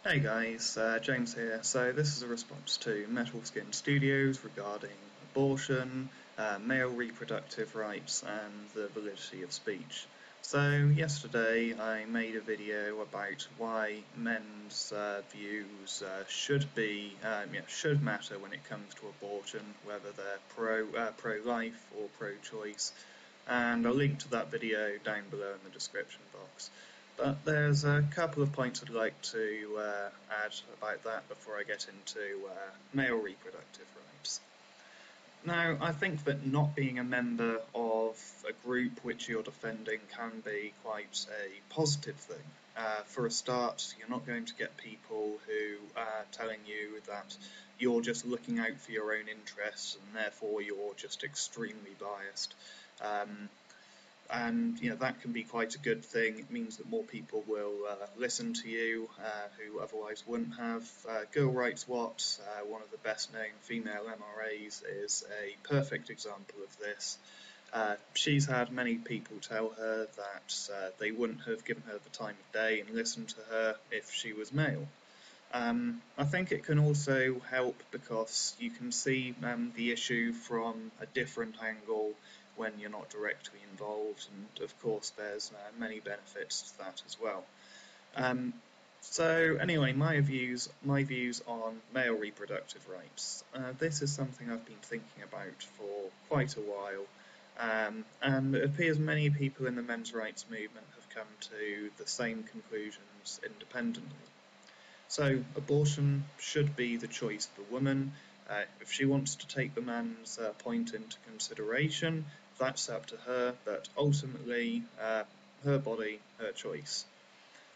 Hey guys, James here. So this is a response to Metal Skin Studios regarding abortion, male reproductive rights and the validity of speech. So yesterday I made a video about why men's views should matter when it comes to abortion, whether they're pro-life or pro-choice, and I'll link to that video down below in the description box. But there's a couple of points I'd like to add about that before I get into male reproductive rights. Now, I think that not being a member of a group which you're defending can be quite a positive thing. For a start, you're not going to get people who are telling you that you're just looking out for your own interests and therefore you're just extremely biased. And that can be quite a good thing. It means that more people will listen to you who otherwise wouldn't have. Girl Writes What, one of the best known female MRAs, is a perfect example of this. She's had many people tell her that they wouldn't have given her the time of day and listened to her if she was male. I think it can also help because you can see the issue from a different angle when you're not directly involved, and of course there's many benefits to that as well. So anyway, my views on male reproductive rights. This is something I've been thinking about for quite a while, and it appears many people in the men's rights movement have come to the same conclusions independently. So abortion should be the choice of the woman. If she wants to take the man's point into consideration, that's up to her, but ultimately her body, her choice.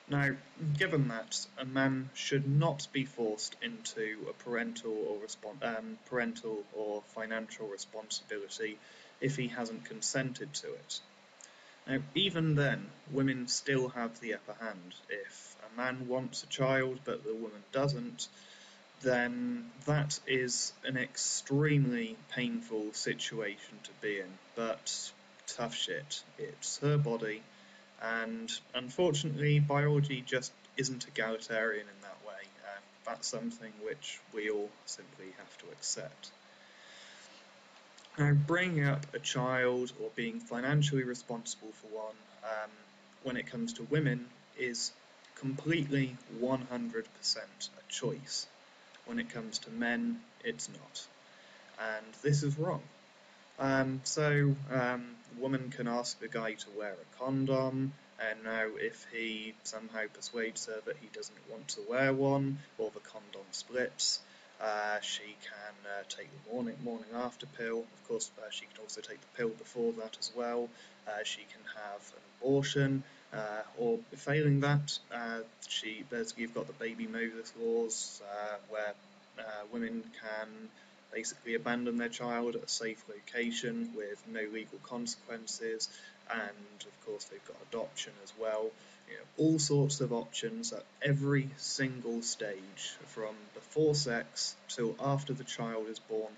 Now, given that, a man should not be forced into a parental or financial responsibility if he hasn't consented to it. Now, even then, women still have the upper hand. If a man wants a child but the woman doesn't, then that is an extremely painful situation to be in, but tough shit. It's her body, and unfortunately biology just isn't egalitarian in that way. That's something which we all simply have to accept. Now, bringing up a child or being financially responsible for one when it comes to women is completely 100% a choice. When it comes to men, it's not. And this is wrong. A woman can ask the guy to wear a condom, and now if he somehow persuades her that he doesn't want to wear one, or the condom splits, she can take the morning after pill. Of course, she can also take the pill before that as well. She can have an abortion, or failing that, you've got the baby Moses laws, where women can basically abandon their child at a safe location with no legal consequences, and of course they've got adoption as well. All sorts of options at every single stage, from before sex till after the child is born.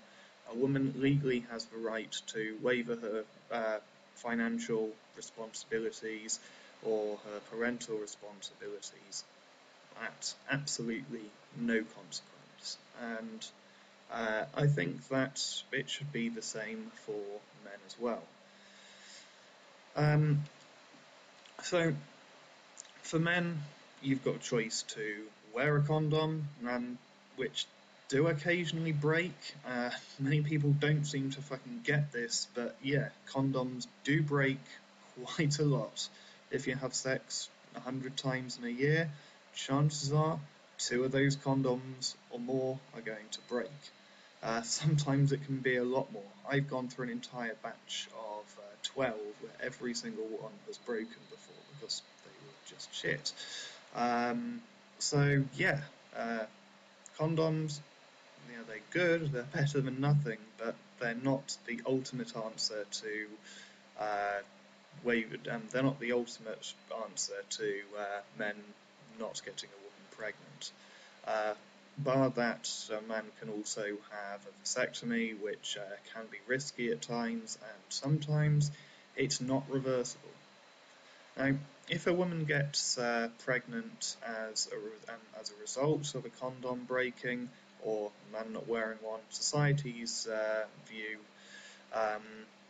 A woman legally has the right to waiver her financial responsibilities or her parental responsibilities at absolutely no consequence. And I think that it should be the same for men as well. So for men, you've got a choice to wear a condom, which do occasionally break. Many people don't seem to fucking get this, but yeah, condoms do break quite a lot. If you have sex 100 times in a year, chances are 2 of those condoms or more are going to break. Sometimes it can be a lot more. I've gone through an entire batch of 12 where every single one has broken before because they were just shit. Condoms, they're good, they're better than nothing, but they're not the ultimate answer to they're not the ultimate answer to men not getting a woman pregnant. Bar that, a man can also have a vasectomy, which can be risky at times, and sometimes it's not reversible. Now, if a woman gets pregnant as a result of a condom breaking or a man not wearing one, society's view, um,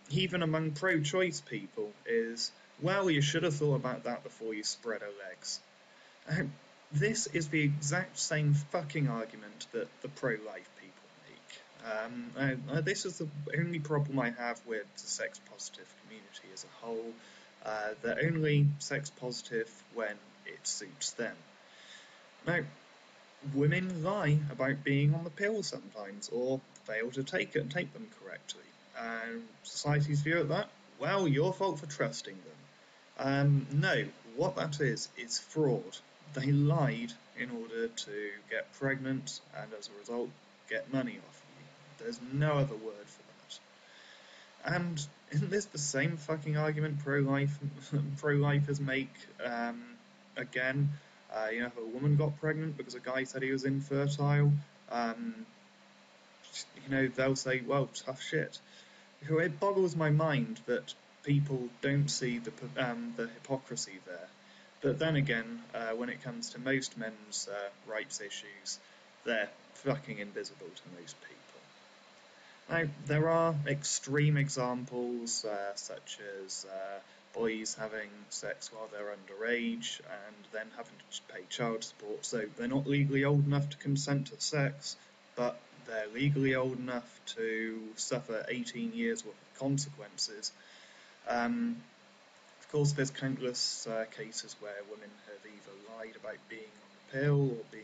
even among pro-choice people, is, well, you should have thought about that before you spread her legs. This is the exact same fucking argument that the pro-life people make. This is the only problem I have with the sex-positive community as a whole. They're only sex-positive when it suits them. Now, women lie about being on the pill sometimes, or fail to take them correctly. Society's view of that? Well, your fault for trusting them. No, what that is fraud. They lied in order to get pregnant and as a result get money off you. There's no other word for that. And isn't this the same fucking argument pro-lifers make again? If a woman got pregnant because a guy said he was infertile, they'll say, well, tough shit. It boggles my mind that people don't see the hypocrisy there. But then again, when it comes to most men's rights issues, they're fucking invisible to most people. Now, there are extreme examples, such as boys having sex while they're underage and then having to pay child support. So they're not legally old enough to consent to sex, but they're legally old enough to suffer 18 years worth of consequences. Of course, there's countless cases where women have either lied about being on the pill or being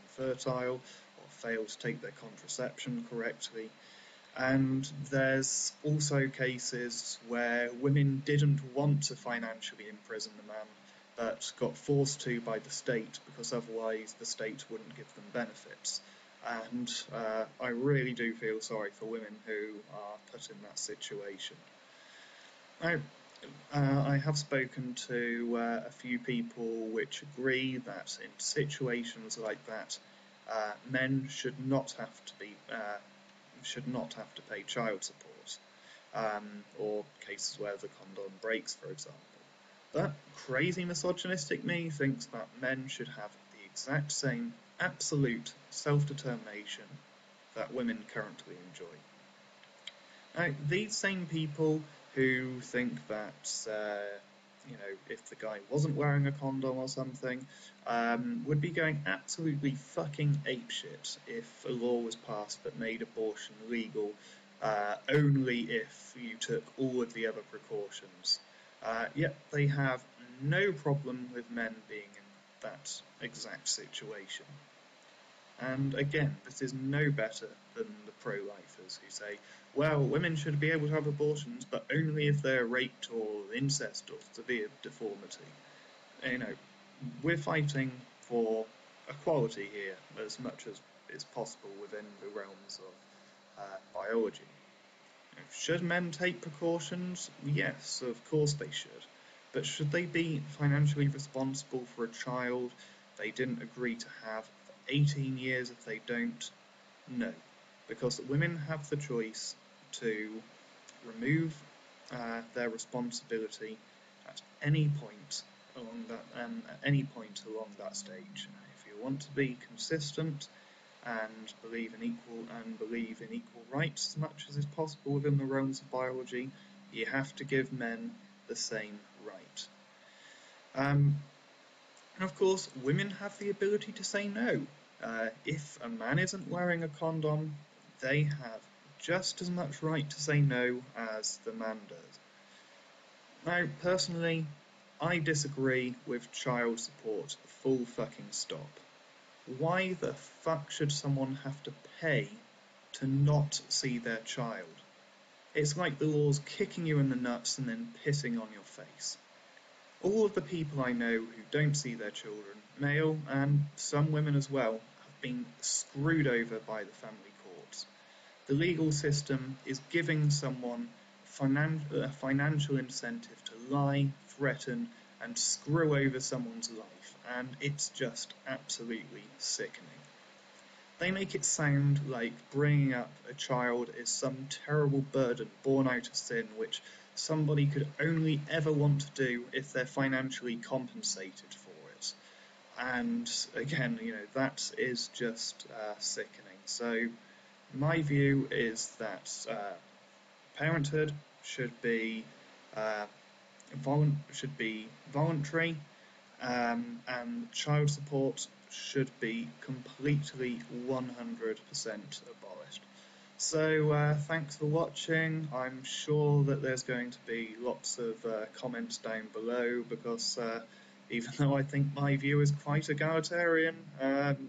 infertile or failed to take their contraception correctly. And there's also cases where women didn't want to financially imprison the man, but got forced to by the state because otherwise the state wouldn't give them benefits. And I really do feel sorry for women who are put in that situation. Now, I have spoken to a few people which agree that in situations like that, men should not have to pay child support, or cases where the condom breaks, for example. But crazy misogynistic me thinks that men should have the exact same absolute self-determination that women currently enjoy. Now, these same people who think that, if the guy wasn't wearing a condom or something, would be going absolutely fucking apeshit if a law was passed that made abortion legal only if you took all of the other precautions. Yet they have no problem with men being in that exact situation. And again, this is no better than the pro-lifers who say, well, women should be able to have abortions, but only if they're raped or incest or severe deformity. We're fighting for equality here as much as is possible within the realms of biology. Should men take precautions? Yes, of course they should. But should they be financially responsible for a child they didn't agree to have for 18 years if they don't? No. Because women have the choice to remove their responsibility at any point along that stage. If you want to be consistent and believe in equal rights as much as is possible within the realms of biology, you have to give men the same right. And of course, women have the ability to say no. If a man isn't wearing a condom, they have just as much right to say no as the man does. Now, personally, I disagree with child support full fucking stop. Why the fuck should someone have to pay to not see their child? It's like the law's kicking you in the nuts and then pissing on your face. All of the people I know who don't see their children, male and some women as well, have been screwed over by the family courts. The legal system is giving someone a financial incentive to lie, threaten, and screw over someone's life, and it's just absolutely sickening. They make it sound like bringing up a child is some terrible burden born out of sin which somebody could only ever want to do if they're financially compensated for it. And again, that is just sickening. So my view is that parenthood should be voluntary, and child support should be completely 100% abolished. So thanks for watching. I'm sure that there's going to be lots of comments down below, because even though I think my view is quite egalitarian,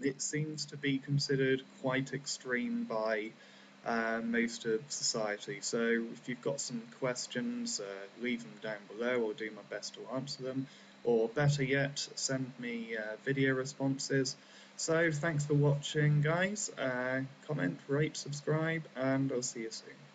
it seems to be considered quite extreme by most of society. So if you've got some questions, leave them down below. I'll do my best to answer them, or better yet, send me video responses. So thanks for watching, guys. Comment, rate, subscribe, and I'll see you soon.